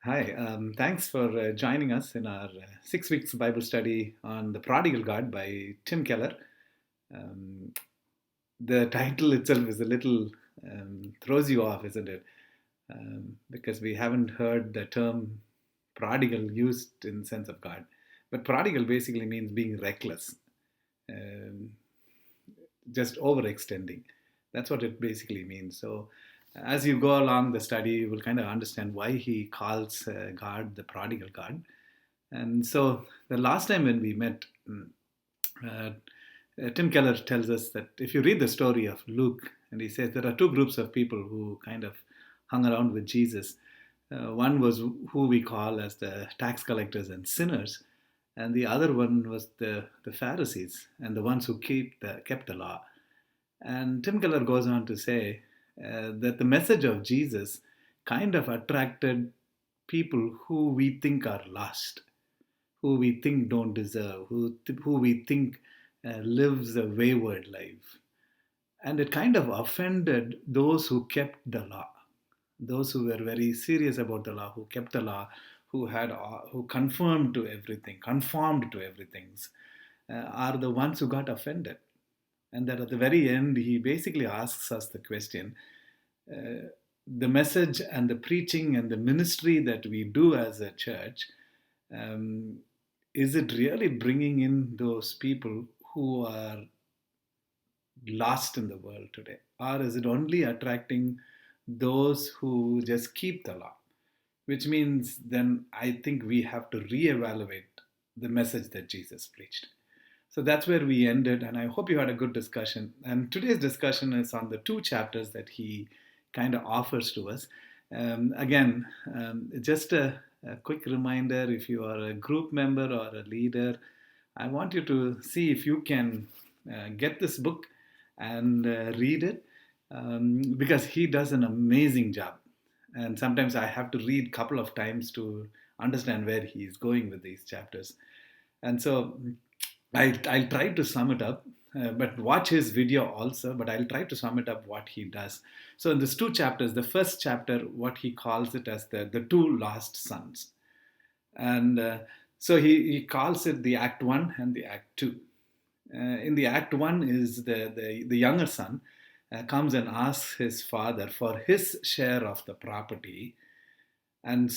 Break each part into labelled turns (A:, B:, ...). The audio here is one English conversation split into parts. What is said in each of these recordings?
A: Hi, thanks for joining us in our 6 weeks Bible study on the Prodigal God by Tim Keller. Um, the title itself is a little throws you off, isn't it? Because we haven't heard the term prodigal used in the sense of God. But prodigal basically means being reckless, um, just overextending. That's what it basically means. So, as you go along the study, you will kind of understand why he calls God the prodigal God. And so the last time when we met, uh, Tim Keller tells us that if you read the story of Luke, and he says there are two groups of people who kind of hung around with Jesus. One was who we call as the tax collectors and sinners, and the other one was the Pharisees and the ones who kept the law. And Tim Keller goes on to say that the message of Jesus kind of attracted people who we think are lost, who we think don't deserve, who we think lives a wayward life. And it kind of offended those who kept the law, those who were very serious about the law, who kept the law, who conformed to everything, are the ones who got offended. And that at the very end, he basically asks us the question: the message and the preaching and the ministry that we do as a church, um, is it really bringing in those people who are lost in the world today? Or is it only attracting those who just keep the law? Which means then I think we have to reevaluate the message that Jesus preached. So that's where we ended, and I hope you had a good discussion. And today's discussion is on the two chapters that he kind of offers to us. Just a quick reminder, if you are a group member or a leader, I want you to see if you can get this book and read it, because he does an amazing job. And sometimes I have to read a couple of times to understand where he's going with these chapters. And so I'll try to sum it up, but watch his video also. But I'll try to sum it up what he does. So in these two chapters, the first chapter, what he calls it as the two lost sons, and so he calls it the Act One and the Act Two. In the Act One is the younger son comes and asks his father for his share of the property, and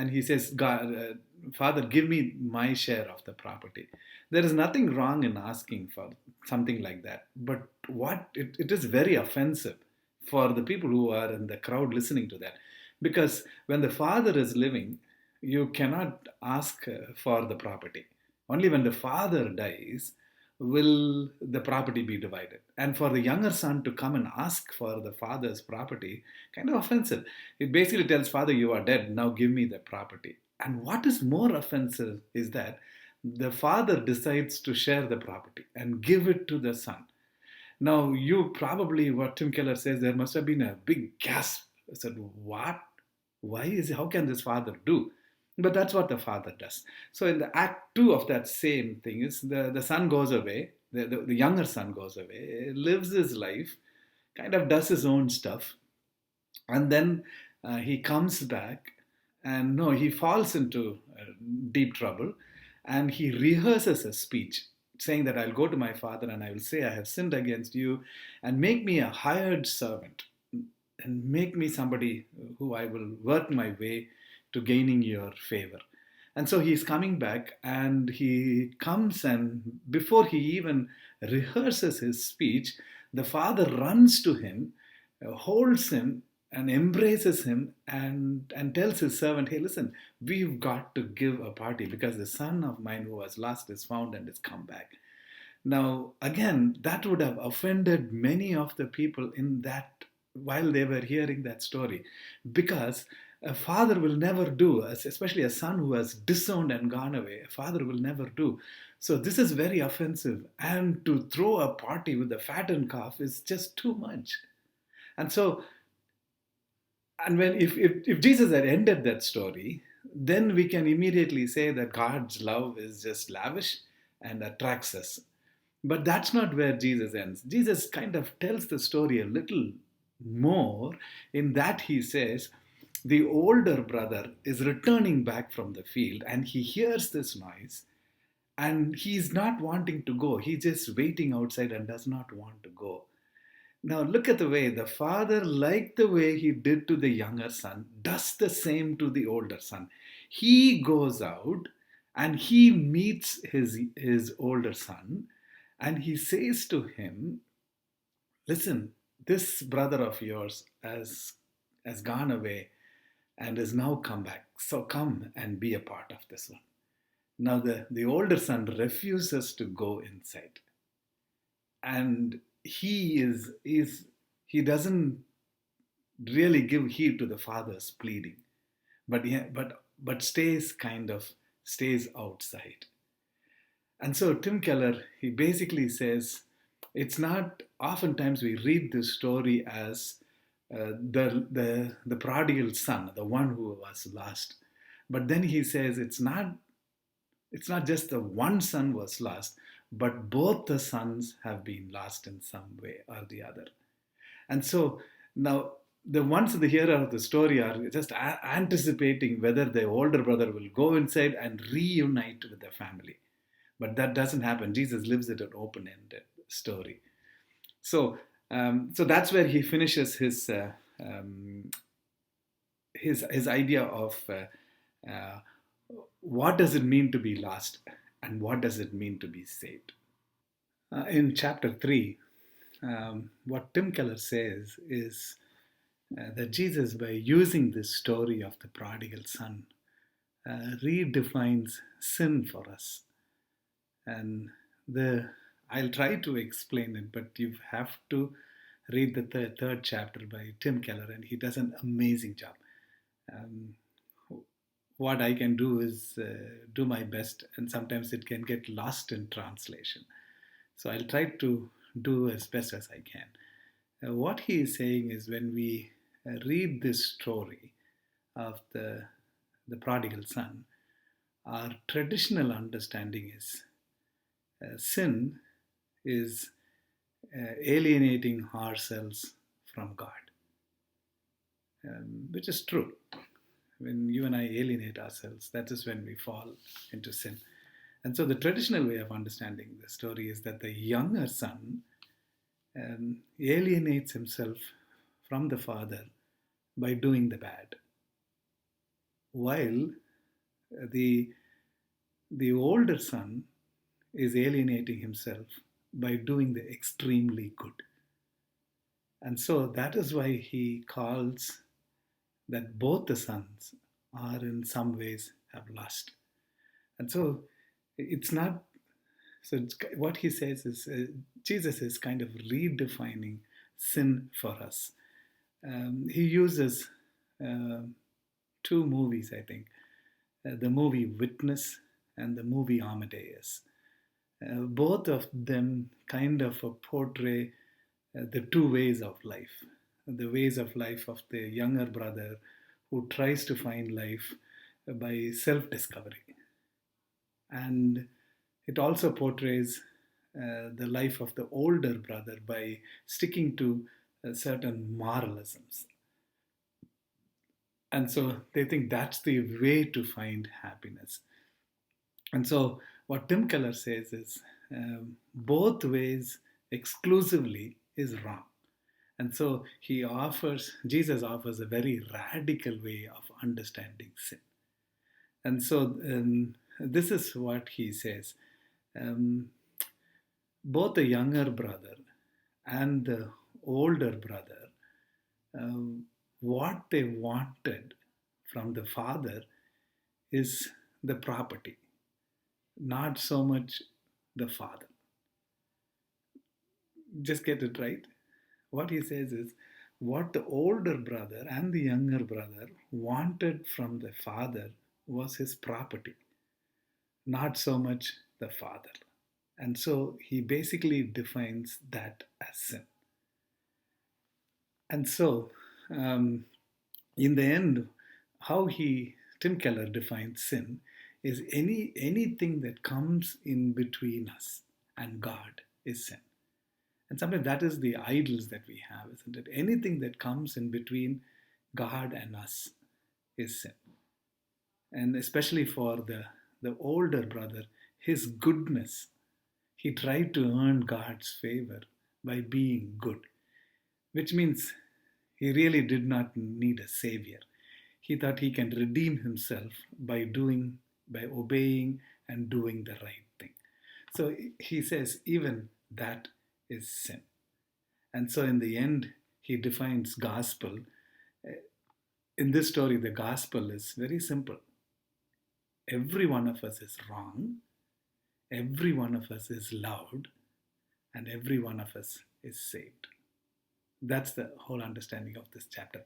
A: he says, God, Father, give me my share of the property. There is nothing wrong in asking for something like that, but it is very offensive for the people who are in the crowd listening to that, because when the father is living, you cannot ask for the property. Only when the father dies will the property be divided. And for the younger son to come and ask for the father's property, kind of offensive. It basically tells father, you are dead, now give me the property. And what is more offensive is that the father decides to share the property and give it to the son. Now, you probably, what Tim Keller says, there must have been a big gasp. I said, what? How can this father do? But that's what the father does. So in the act two of that same thing is the son goes away, the younger son goes away, lives his life, kind of does his own stuff, and then he comes back, and no, he falls into deep trouble, and he rehearses a speech saying that I'll go to my father and I will say I have sinned against you, and make me a hired servant, and make me somebody who I will work my way to gaining your favor. And so he's coming back, and he comes, and before he even rehearses his speech, the father runs to him, holds him, and embraces him, and tells his servant, hey, listen, we've got to give a party because the son of mine who was lost is found and has come back. Now, again, that would have offended many of the people in that while they were hearing that story, because a father will never do, especially a son who has disowned and gone away, a father will never do. So this is very offensive. And to throw a party with a fattened calf is just too much. And so, and when if Jesus had ended that story, then we can immediately say that God's love is just lavish and attracts us. But that's not where Jesus ends. Jesus kind of tells the story a little more, in that he says, the older brother is returning back from the field and he hears this noise and he's not wanting to go. He's just waiting outside and does not want to go. Now, look at the way the father, like the way he did to the younger son, does the same to the older son. He goes out and he meets his older son and he says to him, listen, this brother of yours has gone away and has now come back. So come and be a part of this one. Now, the older son refuses to go inside. And he doesn't really give heed to the father's pleading, but stays outside. And so Tim Keller, he basically says, it's not, oftentimes we read this story as the prodigal son, the one who was lost. But then he says it's not just the one son was lost, but both the sons have been lost in some way or the other. And so now the ones, the hearer of the story, are just anticipating whether the older brother will go inside and reunite with the family. But that doesn't happen. Jesus lives it an open-ended story. So that's where he finishes his idea of what does it mean to be lost and what does it mean to be saved. In chapter 3, what Tim Keller says is that Jesus, by using this story of the prodigal son, redefines sin for us. And I'll try to explain it, but you have to read the third chapter by Tim Keller, and he does an amazing job. What I can do is do my best, and sometimes it can get lost in translation. So I'll try to do as best as I can. What he is saying is, when we read this story of the prodigal son, our traditional understanding is sin is alienating ourselves from God, which is true. When you and I alienate ourselves, that is when we fall into sin. And so the traditional way of understanding the story is that the younger son alienates himself from the father by doing the bad, while the older son is alienating himself by doing the extremely good. And so that is why he calls that both the sons are in some ways have lost. And so what he says is Jesus is kind of redefining sin for us. He uses two movies, I think, the movie Witness and the movie Amadeus. Both of them kind of portray the two ways of life. The ways of life of the younger brother who tries to find life by self-discovery. And it also portrays the life of the older brother by sticking to certain moralisms. And so they think that's the way to find happiness. And so what Tim Keller says is both ways exclusively is wrong. And so Jesus offers a very radical way of understanding sin. And so this is what he says. Both the younger brother and the older brother, what they wanted from the father is the property, not so much the father. Just get it right. What he says is, what the older brother and the younger brother wanted from the father was his property, not so much the father. And so he basically defines that as sin. And so, in the end, how Tim Keller defines sin is anything that comes in between us and God is sin. And sometimes that is the idols that we have, isn't it? Anything that comes in between God and us. is sin. And especially for the older brother, his goodness, he tried to earn God's favor by being good, which means he really did not need a savior. He thought he can redeem himself by obeying and doing the right thing. So he says, even that is sin. And so in the end, he defines gospel. In this story, the gospel is very simple. Every one of us is wrong, every one of us is loved, and every one of us is saved. That's the whole understanding of this chapter.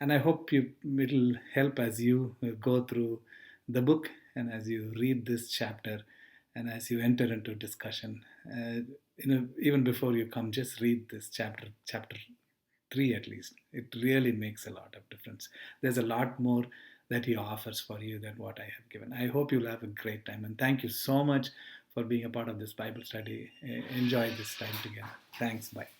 A: And I hope it'll help as you go through the book and as you read this chapter and as you enter into discussion. Even before you come, just read this chapter 3 at least. It really makes a lot of difference. There's a lot more that he offers for you than what I have given. I hope you'll have a great time. And thank you so much for being a part of this Bible study. Enjoy this time together. Thanks. Bye.